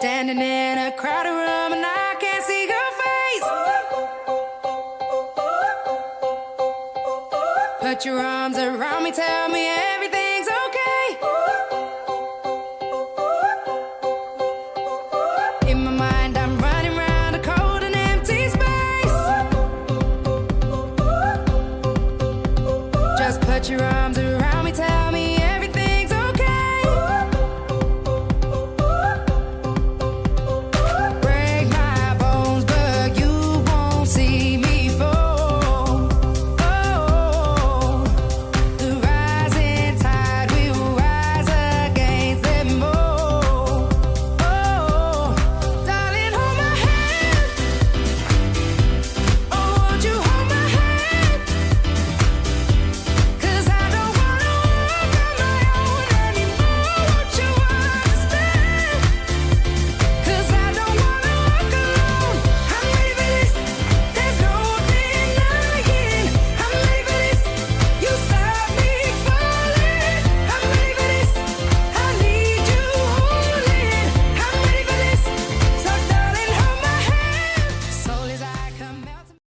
Standing in a crowded room and I can't see your face. Put your arms around me, tell me everything